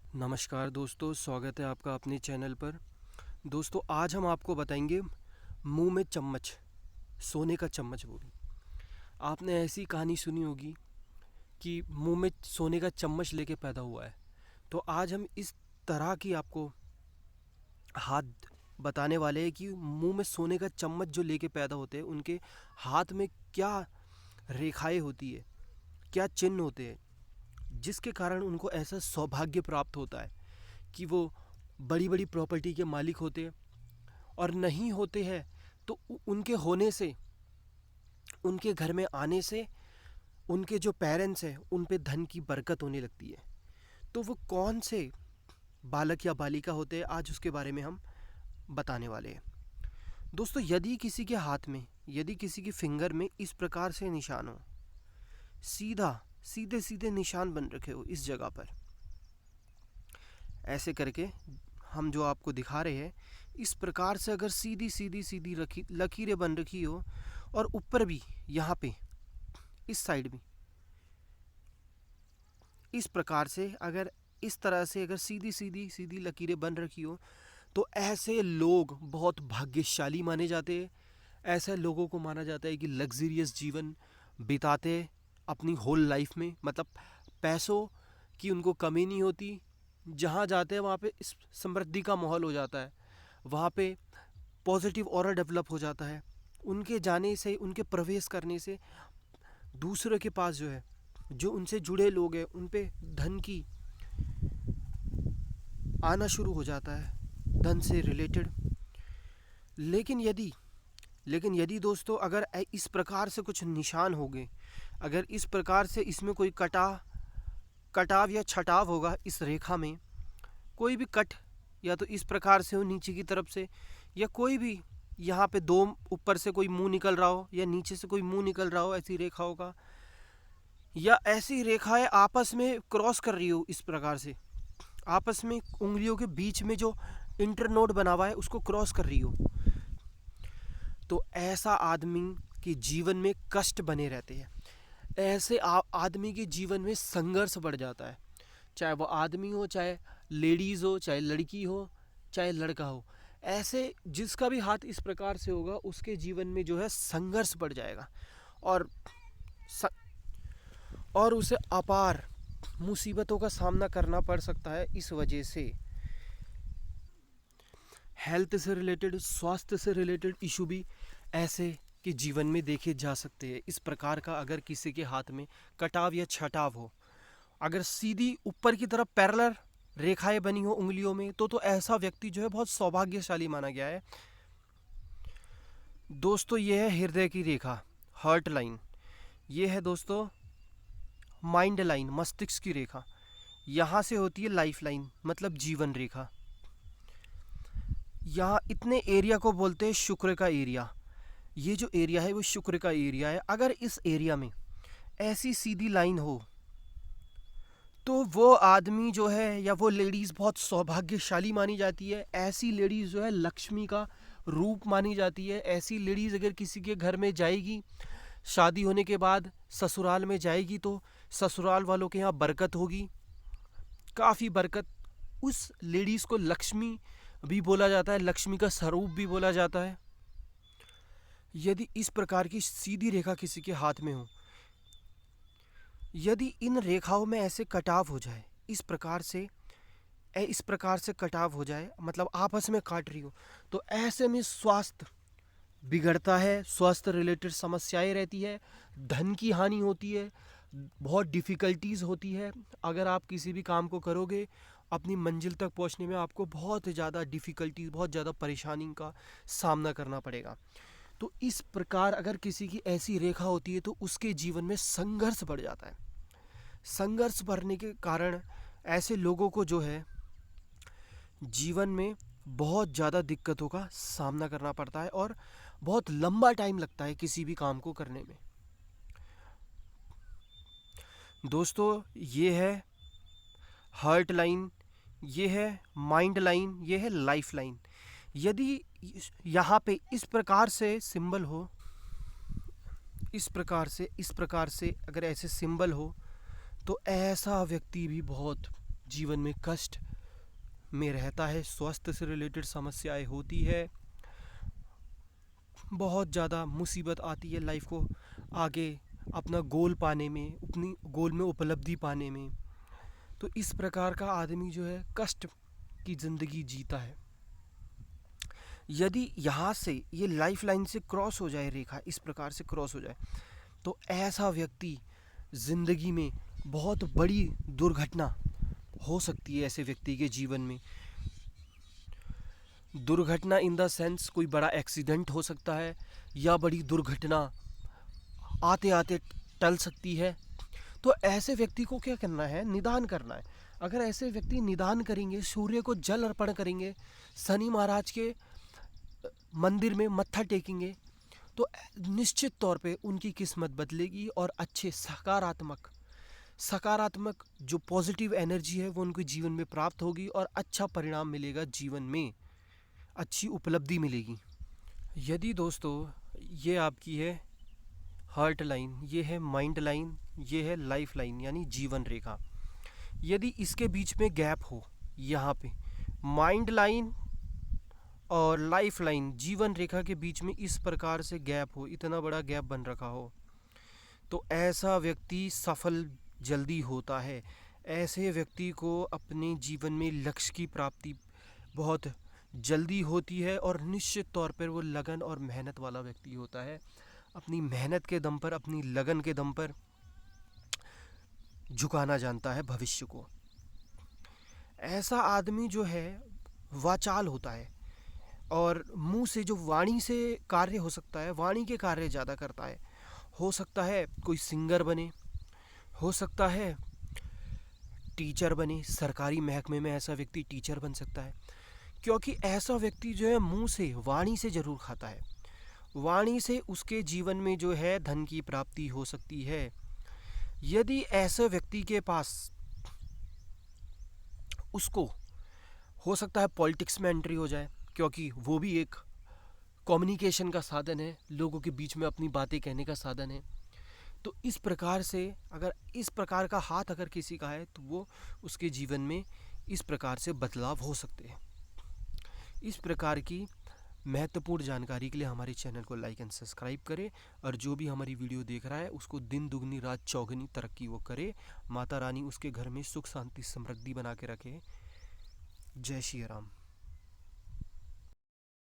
नमस्कार दोस्तों, स्वागत है आपका अपने चैनल पर। दोस्तों, आज हम आपको बताएंगे मुंह में चम्मच, सोने का चम्मच। वो भी आपने ऐसी कहानी सुनी होगी कि मुंह में सोने का चम्मच लेके पैदा हुआ है। तो आज हम इस तरह की आपको हाथ बताने वाले हैं कि मुंह में सोने का चम्मच जो लेके पैदा होते हैं, उनके हाथ में क्या रेखाएं होती है, क्या चिन्ह होते हैं, जिसके कारण उनको ऐसा सौभाग्य प्राप्त होता है कि वो बड़ी बड़ी प्रॉपर्टी के मालिक होते हैं। और नहीं होते हैं तो उनके होने से, उनके घर में आने से, उनके जो पेरेंट्स हैं उन पे धन की बरकत होने लगती है। तो वो कौन से बालक या बालिका होते हैं, आज उसके बारे में हम बताने वाले हैं। दोस्तों, यदि किसी के हाथ में, यदि किसी की फिंगर में इस प्रकार से निशान हो, सीधा सीधे सीधे निशान बन रखे हो इस जगह पर, ऐसे करके हम जो आपको दिखा रहे हैं, इस प्रकार से अगर सीधी सीधी सीधी रखी लकीरें बन रखी हो, और ऊपर भी यहाँ पे इस साइड भी इस प्रकार से, अगर इस तरह से अगर सीधी सीधी सीधी लकीरें बन रखी हो, तो ऐसे लोग बहुत भाग्यशाली माने जाते हैं। ऐसे लोगों को माना जाता है कि लग्जरियस जीवन बिताते हैं अपनी होल लाइफ में, मतलब पैसों की उनको कमी नहीं होती। जहाँ जाते हैं वहाँ पे समृद्धि का माहौल हो जाता है, वहाँ पे पॉजिटिव ऑरा डेवलप हो जाता है। उनके जाने से, उनके प्रवेश करने से दूसरों के पास जो है, जो उनसे जुड़े लोग हैं, उन पे धन की आना शुरू हो जाता है, धन से रिलेटेड। लेकिन यदि लेकिन यदि दोस्तों, अगर इस प्रकार से कुछ निशान हो गए, अगर इस प्रकार से इसमें कोई कटाव या छटाव होगा, इस रेखा में कोई भी कट, या तो इस प्रकार से हो नीचे की तरफ से, या कोई भी यहाँ पे दो ऊपर से कोई मुंह निकल रहा हो, या नीचे से कोई मुंह निकल रहा हो, ऐसी रेखाओं का, या ऐसी रेखाएं आपस में क्रॉस कर रही हो, इस प्रकार से आपस में उंगलियों के बीच में जो इंटरनोड बना हुआ है उसको क्रॉस कर रही हो, तो ऐसा आदमी के जीवन में कष्ट बने रहते हैं। ऐसे आदमी के जीवन में संघर्ष बढ़ जाता है, चाहे वो आदमी हो, चाहे लेडीज़ हो, चाहे लड़की हो, चाहे लड़का हो। ऐसे जिसका भी हाथ इस प्रकार से होगा, उसके जीवन में जो है संघर्ष बढ़ जाएगा, और स, और उसे अपार मुसीबतों का सामना करना पड़ सकता है। इस वजह से हेल्थ से रिलेटेड, स्वास्थ्य से रिलेटेड इशू भी ऐसे के जीवन में देखे जा सकते हैं। इस प्रकार का अगर किसी के हाथ में कटाव या छटाव हो, अगर सीधी ऊपर की तरफ पैरेलल रेखाएं बनी हो उंगलियों में, तो ऐसा व्यक्ति जो है बहुत सौभाग्यशाली माना गया है। दोस्तों, ये है हृदय की रेखा, हार्ट लाइन। ये है दोस्तों माइंड लाइन, मस्तिष्क की रेखा। यहाँ से होती है लाइफ लाइन, मतलब जीवन रेखा। यहाँ इतने एरिया को बोलते हैं शुक्र का एरिया। ये जो एरिया है वो शुक्र का एरिया है। अगर इस एरिया में ऐसी सीधी लाइन हो, तो वो आदमी जो है या वो लेडीज़ बहुत सौभाग्यशाली मानी जाती है। ऐसी लेडीज़ जो है लक्ष्मी का रूप मानी जाती है। ऐसी लेडीज़ अगर किसी के घर में जाएगी, शादी होने के बाद ससुराल में जाएगी, तो ससुराल वालों के यहाँ बरकत होगी, काफ़ी बरकत। उस लेडीज़ को लक्ष्मी भी बोला जाता है, लक्ष्मी का स्वरूप भी बोला जाता है। यदि इस प्रकार की सीधी रेखा किसी के हाथ में हो, यदि इन रेखाओं में ऐसे कटाव हो जाए, इस प्रकार से कटाव हो जाए, मतलब आपस में काट रही हो, तो ऐसे में स्वास्थ्य बिगड़ता है, स्वास्थ्य रिलेटेड समस्याएं रहती है, धन की हानि होती है, बहुत डिफ़िकल्टीज़ होती है। अगर आप किसी भी काम को करोगे, अपनी मंजिल तक पहुंचने में आपको बहुत ज़्यादा डिफ़िकल्टीज, बहुत ज़्यादा परेशानी का सामना करना पड़ेगा। तो इस प्रकार अगर किसी की ऐसी रेखा होती है, तो उसके जीवन में संघर्ष बढ़ जाता है। संघर्ष बढ़ने के कारण ऐसे लोगों को जो है जीवन में बहुत ज़्यादा दिक्कतों का सामना करना पड़ता है, और बहुत लंबा टाइम लगता है किसी भी काम को करने में। दोस्तों, ये है हार्ट लाइन, ये है माइंड लाइन, ये है लाइफ लाइन। यदि यहाँ पे इस प्रकार से सिंबल हो, इस प्रकार से अगर ऐसे सिंबल हो, तो ऐसा व्यक्ति भी बहुत जीवन में कष्ट में रहता है, स्वास्थ्य से रिलेटेड समस्याएं होती है, बहुत ज़्यादा मुसीबत आती है लाइफ को आगे अपना गोल पाने में, अपनी गोल में उपलब्धि पाने में। तो इस प्रकार का आदमी जो है कष्ट की ज़िंदगी जीता है। यदि यहाँ से ये लाइफ लाइन से क्रॉस हो जाए, रेखा इस प्रकार से क्रॉस हो जाए, तो ऐसा व्यक्ति ज़िंदगी में बहुत बड़ी दुर्घटना हो सकती है ऐसे व्यक्ति के जीवन में। दुर्घटना इन द सेंस कोई बड़ा एक्सीडेंट हो सकता है, या बड़ी दुर्घटना आते आते टल सकती है। तो ऐसे व्यक्ति को क्या करना है, निदान करना है। अगर ऐसे व्यक्ति निदान करेंगे, सूर्य को जल अर्पण करेंगे, शनि महाराज के मंदिर में मत्था टेकेंगे, तो निश्चित तौर पे उनकी किस्मत बदलेगी और अच्छे सकारात्मक जो पॉजिटिव एनर्जी है वो उनके जीवन में प्राप्त होगी और अच्छा परिणाम मिलेगा, जीवन में अच्छी उपलब्धि मिलेगी। यदि दोस्तों ये आपकी है हार्ट लाइन, ये है माइंड लाइन, ये है लाइफ लाइन यानी जीवन रेखा, यदि इसके बीच में गैप हो, यहाँ पे माइंड लाइन और लाइफ लाइन जीवन रेखा के बीच में इस प्रकार से गैप हो, इतना बड़ा गैप बन रखा हो, तो ऐसा व्यक्ति सफल जल्दी होता है। ऐसे व्यक्ति को अपने जीवन में लक्ष्य की प्राप्ति बहुत जल्दी होती है और निश्चित तौर पर वो लगन और मेहनत वाला व्यक्ति होता है। अपनी मेहनत के दम पर, अपनी लगन के दम पर झुकाना जानता है भविष्य को। ऐसा आदमी जो है वाचाल होता है और मुंह से जो वाणी से कार्य हो सकता है, वाणी के कार्य ज़्यादा करता है। हो सकता है कोई सिंगर बने, हो सकता है टीचर बने, सरकारी महकमे में ऐसा व्यक्ति टीचर बन सकता है, क्योंकि ऐसा व्यक्ति जो है मुंह से, वाणी से ज़रूर खाता है। वाणी से उसके जीवन में जो है धन की प्राप्ति हो सकती है। यदि ऐसे व्यक्ति के पास, उसको हो सकता है पॉलिटिक्स में एंट्री हो जाए, क्योंकि वो भी एक कम्युनिकेशन का साधन है, लोगों के बीच में अपनी बातें कहने का साधन है। तो इस प्रकार से अगर इस प्रकार का हाथ अगर किसी का है तो वो उसके जीवन में इस प्रकार से बदलाव हो सकते हैं। इस प्रकार की महत्वपूर्ण जानकारी के लिए हमारे चैनल को लाइक एंड सब्सक्राइब करें, और जो भी हमारी वीडियो देख रहा है उसको दिन दुगनी रात चौगुनी तरक्की वो करे। माता रानी उसके घर में सुख शांति समृद्धि बना के रखे। जय श्री राम।